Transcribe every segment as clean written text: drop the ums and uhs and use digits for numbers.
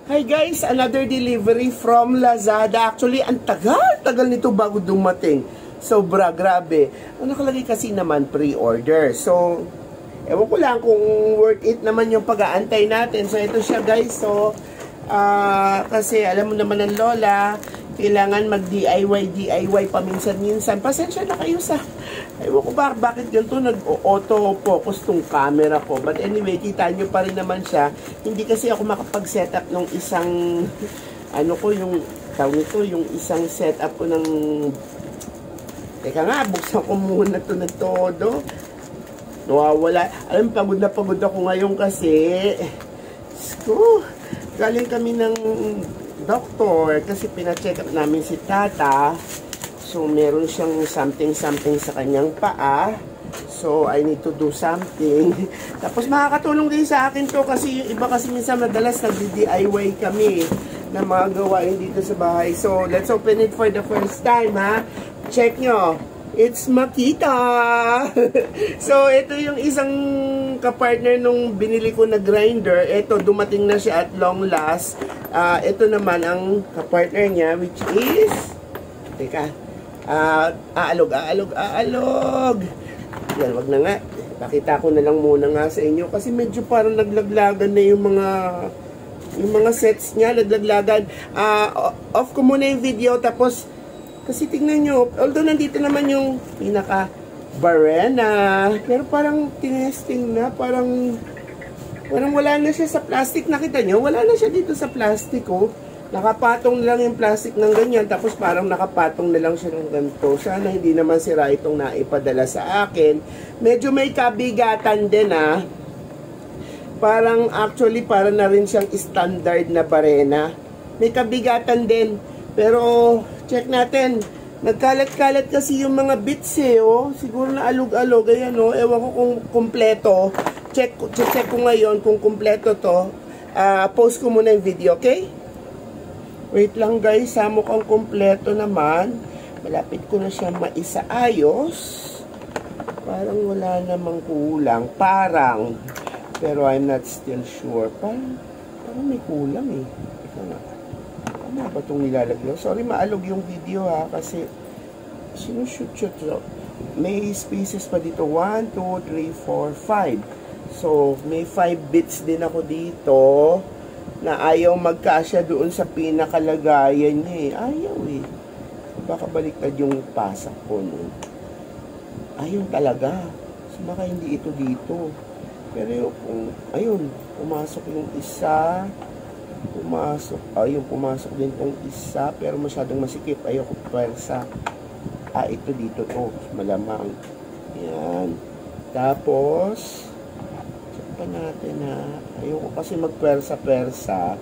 Hi guys, another delivery from Lazada. Actually, ang tagal nito bago dumating. Sobra, grabe. Ang nakalagay kasi naman pre-order. So, ewan ko lang kung worth it naman yung pag-aantay natin. So, ito siya guys. So, kasi alam mo naman ng lola, kailangan mag-DIY paminsan-minsan. Pasensya na kayo sa... Ewan ko bakit ganito nag-auto-focus tong camera ko. But anyway, kita nyo pa rin naman siya. Hindi kasi ako makapag-setup ng isang... Ano ko yung... Tawag nito, yung isang setup ko ng... Teka nga, buksan ko muna ito na todo. Nawawala. Alam, pagod na pagod ako ngayon kasi... Galing kami ng doktor kasi pina-check up namin si tata. So, meron siyang something sa kanyang paa. So, I need to do something. Tapos, makakatulong din sa akin to kasi yung iba kasi minsan madalas nag-DIY kami na mga gawain dito sa bahay. So, let's open it for the first time, ha? Check nyo. It's Makita! So, ito yung isang kapartner nung binili ko na grinder. Ito, dumating na siya at long last. Ito naman ang kapartner niya, which is... Teka. Aalog. Yan, wag na nga. Pakita ko na lang muna nga sa inyo kasi medyo parang naglaglagan na yung mga sets niya, naglaglagan. Off ko muna yung video tapos kasi tingnan nyo, although nandito naman yung pinaka barena, pero parang tinesting na, parang wala na siya sa plastic. Nakita nyo, wala na siya dito sa plastic, oh. Nakapatong na lang yung plastic ng ganyan, tapos parang nakapatong na lang siya ng ganito. Sana hindi naman sira itong naipadala sa akin. Medyo may kabigatan din, ah. Parang actually, parang na rin siyang standard na barena. May kabigatan din. Pero, check natin. Nagkalat-kalat kasi yung mga bits, eh, oh. Siguro na alog-alog. Ayan, oh. Ewan ko kung kumpleto. Check ko ngayon kung kumpleto to. Post ko muna yung video, okay? Wait lang guys, mukhang kumpleto naman. Malapit ko na siya maisaayos. Parang wala namang kulang. Parang. Pero I'm not still sure. Parang may kulang eh. Ito na. Ano ba itong nilalagyan? Sorry, maalog yung video ha. Kasi sinushoot. May spaces pa dito. 1, 2, 3, 4, 5. So, may 5 bits din ako dito. Na ayaw magkasya doon sa pinakalagayan niya eh. Ayaw eh. Baka baliktad yung pasak ko no. Ayaw talaga. So baka hindi ito dito. Pero kung, ayun, pumasok yung isa. Pumasok din tong isa. Pero masyadong masikip. Ayaw ko pwersa. Ito dito to. Malamang. Yan. Tapos, pa natin ha. Ayoko kasi magpersa-persa.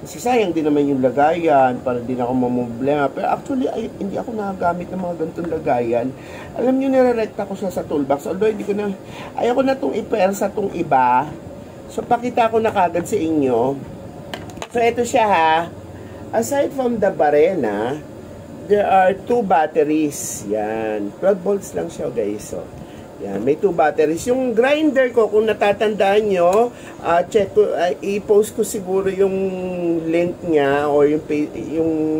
Kasi sayang din naman yung lagayan para din ako mamumblema. Pero actually, hindi ako nagagamit ng mga ganitong lagayan. Alam nyo, nire-recta ko siya sa toolbox. Although, ayoko na itong ipersa itong iba. So, pakita ko na kagad sa inyo. So, ito siya ha. Aside from the barena, there are 2 batteries. Yan. 12 volts lang siya guys. So, yan, may 2 batteries. Yung grinder ko, kung natatandaan nyo, check ko, i-post ko siguro yung link niya or yung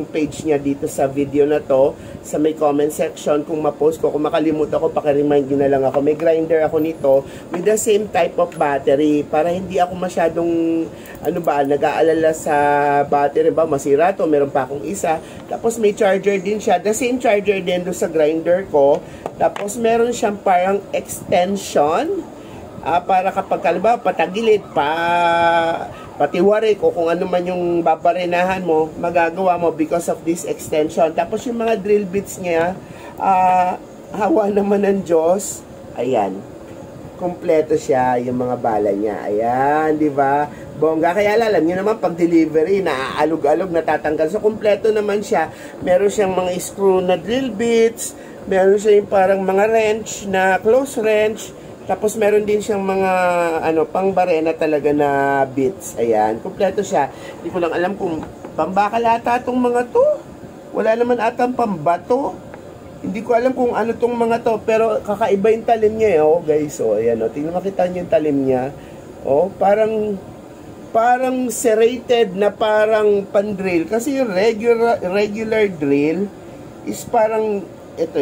page niya dito sa video na to, sa may comment section. Kung ma-post ko, kung makalimutan ko, pakiremind nyo na lang ako. May grinder ako nito with the same type of battery para hindi ako masyadong, nag-aalala sa battery ba, masira to, meron pa akong isa. Tapos may charger din siya. The same charger din doon sa grinder ko. Tapos meron siyang parang extension para kapag kalba patagilid patiwari ko kung ano man yung babarenahan mo, magagawa mo because of this extension. Tapos yung mga drill bits niya, hawa naman ng Diyos. Ayan. Kompleto siya yung mga bala niya. Ayan, di ba? Bongga. Kaya alam niyo naman pag delivery, naaalog-alog, natatanggal. So kompleto naman siya. Meron siyang mga screw na drill bits. Meron siya yung parang mga wrench na close wrench. Tapos meron din siyang mga pang barena talaga na bits. Ayan, kumpleto siya. Hindi ko lang alam kung pambakal ata itong mga to. Wala naman atang pambato. Hindi ko alam kung ano tong mga to. Pero kakaiba yung talim niya eh. Oh, guys, oh, ayan, oh. Tingnan makita niyo yung talim niya. Oh, parang parang serrated na parang pan-drill. Kasi yung regular drill is parang ito,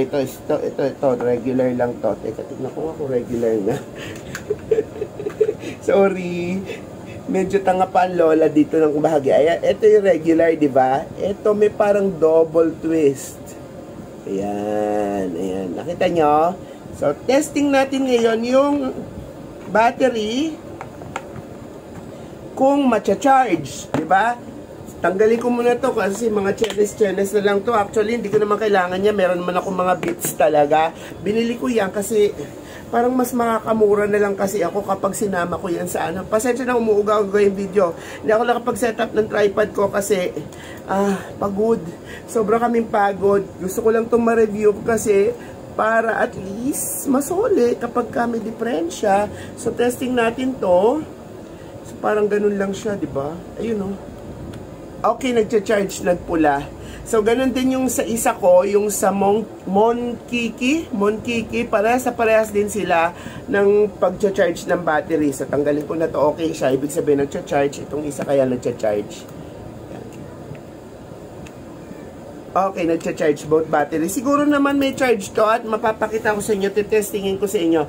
regular lang to. Teka, tignan ko ako regular na. Sorry. Medyo tanga pa ang lola dito ng bahagi. Ayan, ito yung regular, di ba? Ito may parang double twist. Ayan, ayan. Nakita nyo? So, testing natin ngayon yung battery kung matcha-charge, di ba? Tanggalin ko muna to kasi mga chenes na lang to. Actually, hindi ko naman kailangan niya. Meron naman ako mga bits talaga. Binili ko yan kasi parang mas makakamura na lang kasi ako kapag sinama ko yan sa ano. Pasensya na umuugaw ko yung video. Hindi ako nakapag-set up ng tripod ko kasi pagod. Sobra kaming pagod. Gusto ko lang itong ma-review kasi para at least masole kapag may diferensya. So, testing natin to. So, parang ganun lang siya, di ba? Ayun, oh. Okay, nagcha-charge, nagpula. So, ganun din yung sa isa ko, yung sa Monkiki, parehas din sila ng pag-charge ng battery. So, tanggalin ko na to, okay siya. Ibig sabihin, nagcha-charge. Itong isa kaya nagcha-charge. Okay, nagcha-charge both battery. Siguro naman may charge to at mapapakita ko sa inyo, testingin ko sa inyo.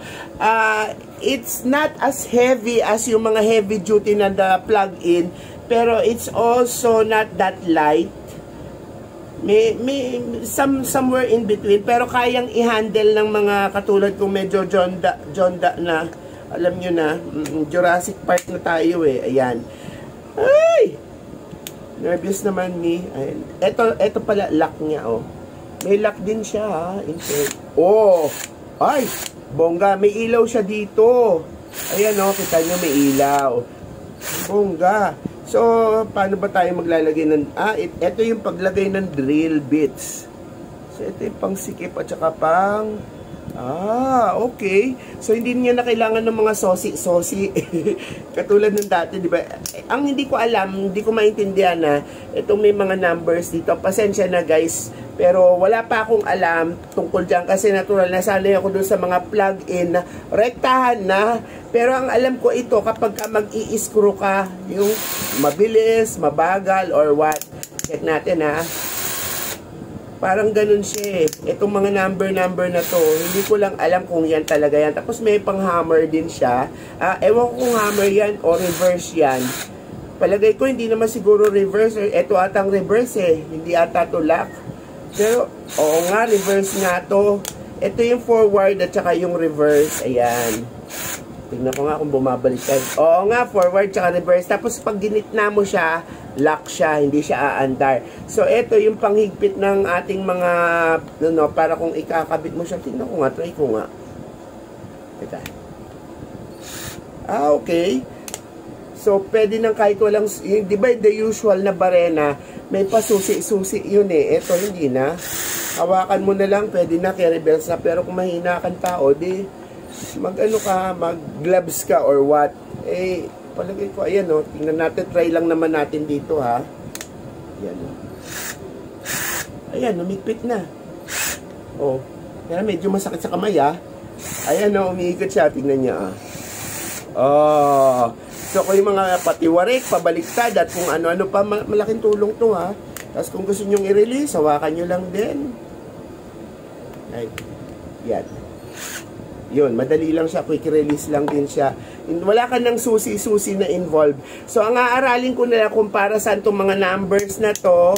It's not as heavy as yung mga heavy duty na plug-in, pero it's also not that light. May somewhere in between, pero kayang i-handle ng mga katulad kong medyo Jonda na, alam nyo na, Jurassic Park na tayo eh. Ayan. Ay! Nervous naman ni. Ayan. Ito pala, lock niya, oh. May lock din siya, ha. Oh! Ay! Bongga, may ilaw siya dito. Ayan, oh, kita nyo may ilaw. Bongga. So, paano ba tayo maglalagay ng... ito yung paglagay ng drill bits. So, ito yung pang sikip at saka pang... okay. So, hindi niya na kailangan ng mga sosi. Katulad ng dati, di ba? Ang hindi ko alam, hindi ko maintindihan na itong may mga numbers dito. Pasensya na, guys. Pero wala pa akong alam tungkol dyan kasi natural na sanay ako dun sa mga plug-in na rektahan na. Pero ang alam ko ito, kapag mag-i-screw ka, yung mabilis, mabagal, or what. Check natin, ha. Parang ganun siya eh. Itong mga number na to, hindi ko lang alam kung yan talaga yan. Tapos may pang-hammer din siya. Ewan ko kung hammer yan o reverse yan. Palagay ko hindi naman siguro reverse. Ito atang reverse eh. Hindi ata to lock. Pero, oo nga, reverse nga to. Ito yung forward at saka yung reverse. Ayan. Tingnan ko nga kung bumabaliktad. Oo nga, forward tsaka reverse. Tapos pag ginitna mo siya, lock siya, hindi siya aandar. So, ito yung panghigpit ng ating mga, para kung ikakabit mo siya. Tingnan ko nga, try ko nga. Teka. Okay. So, pwede nang kahit walang, di ba the usual na barena, may pasusi-susi yun eh. Ito, hindi na. Hawakan mo na lang, pwede na, carry bells na. Pero kung mahina kang tao, di, mag-gloves ka or what. Eh, palagay ko, ayan o, tingnan natin, try lang naman natin dito ha. Ayan o. Ayan, umikpit na. O, kaya medyo masakit sa kamay ha. Ayan o, umiikot siya, tingnan niya ah. Oh, so kung yung mga patiwarik, pabaliktad at kung ano-ano pa, malaking tulong to ha. Tapos kung gusto nyong i-release, hawakan nyo lang din. Ay, yan. Yun, madali lang siya, quick release lang din siya. Wala ka ng susi-susi na involved. So, ang aaralin ko na kung para saan itong mga numbers na to,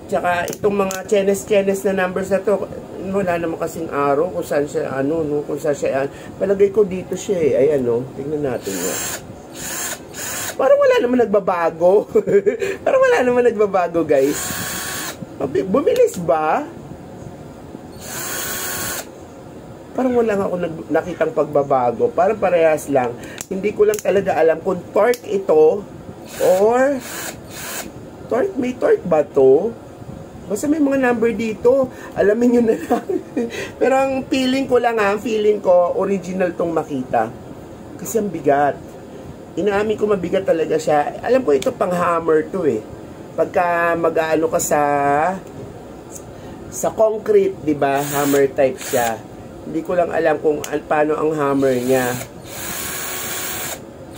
tsaka itong mga chenes na numbers na to, wala naman kasing araw kung saan siya, kung saan siya, palagay ko dito siya eh. Ayan, tingnan natin nga. Parang wala naman nagbabago. Parang wala naman nagbabago, guys. Bumilis ba? Parang wala nga ako nakitang pagbabago. Parang parehas lang. Hindi ko lang talaga alam kung torque ito or torque. May torque ba to? Basta may mga number dito. Alamin nyo na lang. Pero ang feeling ko lang feeling ko original tong makita. Kasi ang bigat. Inaamin ko mabigat talaga siya. Alam ko ito pang hammer to eh. Pagka mag-aano ka sa concrete, 'di ba? Hammer type siya. Hindi ko lang alam kung paano ang hammer niya.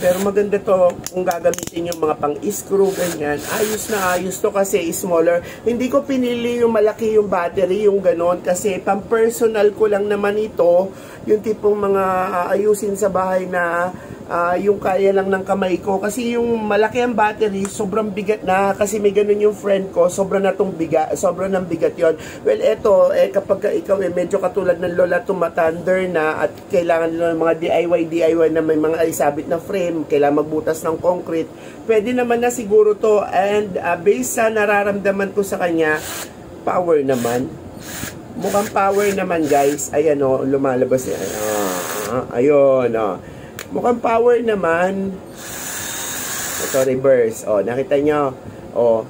Pero maganda to kung gagamitin yung mga pang-screw, ganyan. Ayos na ayos to kasi smaller. Hindi ko pinili yung malaki yung battery, yung ganon. Kasi pang-personal ko lang naman ito. Yung tipong mga ayusin sa bahay na yung kaya lang ng kamay ko. Kasi yung malaki ang battery, sobrang bigat na. Kasi may ganon yung friend ko, sobrang na tong bigat. Sobrang ng bigat yon. Well, eto, kapag ikaw medyo katulad ng lola tumatanda na at kailangan nila ng mga DIY na may mga isabit na frame, kailangan magbutas ng concrete, pwede naman na siguro to. And based sa nararamdaman ko sa kanya, power naman. Mukhang power naman, guys. Ayan o, lumalabas yan. Ayun o. Mukhang power naman. Ito, reverse. O, nakita nyo. O,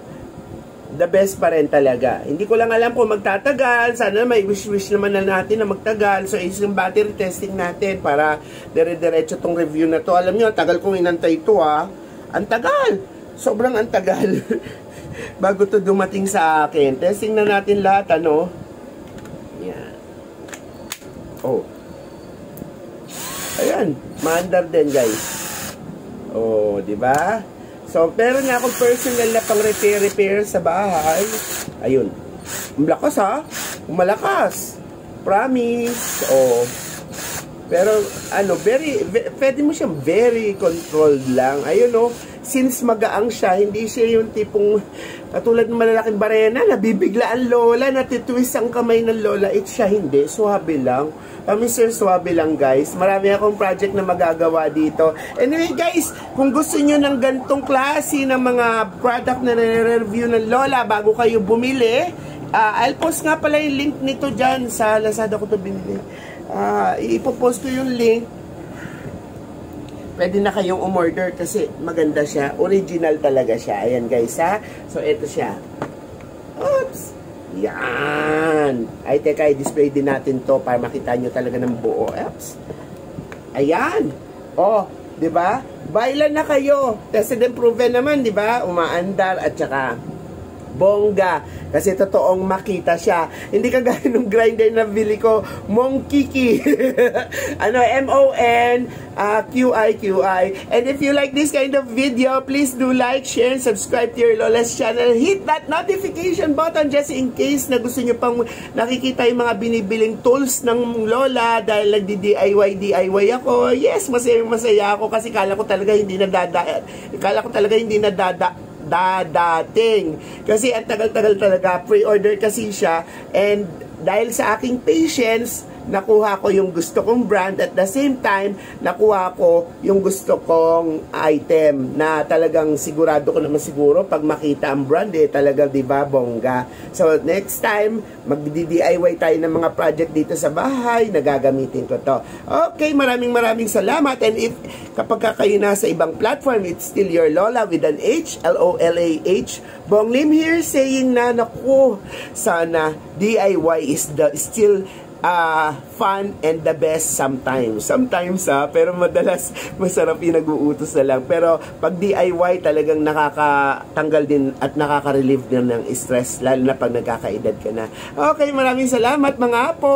the best pa rin talaga. Hindi ko lang alam kung magtatagal. Sana may wish naman na natin na magtagal. So, yung battery testing natin para dire-diretso tong review na to. Alam nyo, tagal kong inantay ito Ang tagal. Sobrang ang tagal. Bago to dumating sa akin. Testing na natin lahat, ano? Yan. Oh. Ayan. Maandar din, guys. Oh, di ba? So, pero nga akong personal na pang repair sa bahay. Ayun. Malakas Malakas. Promise. Oh. Pero, pwede mo siyang very controlled lang. Ayun, since magaang siya, hindi siya yung tipong, katulad ng malalaking barena, nabibigla ang lola, natitwist ang kamay ng lola. Siya hindi. Suwabe lang. Mr. Suwabe lang, guys. Marami akong project na magagawa dito. Anyway, guys, kung gusto nyo ng gantong klase ng mga product na nire-review ng lola bago kayo bumili, I'll post nga pala yung link nito dyan sa Lazada ko to binili. Ipopost ko yung link. Pwede na kayong umorder kasi maganda siya. Original talaga siya. Ayan, guys, So, ito siya. Oops! Yan! Ay, teka, i-display din natin to para makita nyo talaga ng buo. Oops! Ayan! Oh, di ba? Bailan na kayo. Tested and proven naman, di ba? Umaandar at saka bongga. Kasi totoong makita siya. Hindi kagaya ng grinder na bili ko, Monkiki. M-O-N-Q-I-Q-I. And if you like this kind of video, please do like, share, and subscribe to your Lola's channel. Hit that notification button just in case na gusto nyo pang nakikita yung mga binibiling tools ng Lola dahil nagdi-DIY ako. Yes, masaya ako kasi kala ko talaga hindi na dadating. Kasi ang tagal-tagal talaga. Pre-order kasi siya. And dahil sa aking patience, nakuha ko yung gusto kong brand at the same time, nakuha ko yung gusto kong item na talagang sigurado ko naman siguro pag makita ang brand talaga, diba, bongga. So, next time, magdi-DIY tayo ng mga project dito sa bahay, nagagamitin ko to. Okay, maraming salamat. And if kapag kayo nasa ibang platform, it's still your Lola with an H, L-O-L-A-H. Bong Lim here saying na, naku, sana DIY is still fun and the best sometimes. Pero madalas masarap yung nag-uutos na lang. Pero pag DIY talagang nakakatanggal din at nakaka-relieve din ng stress, lalo na pag nagkakaedad ka na. Okay, maraming salamat mga apo!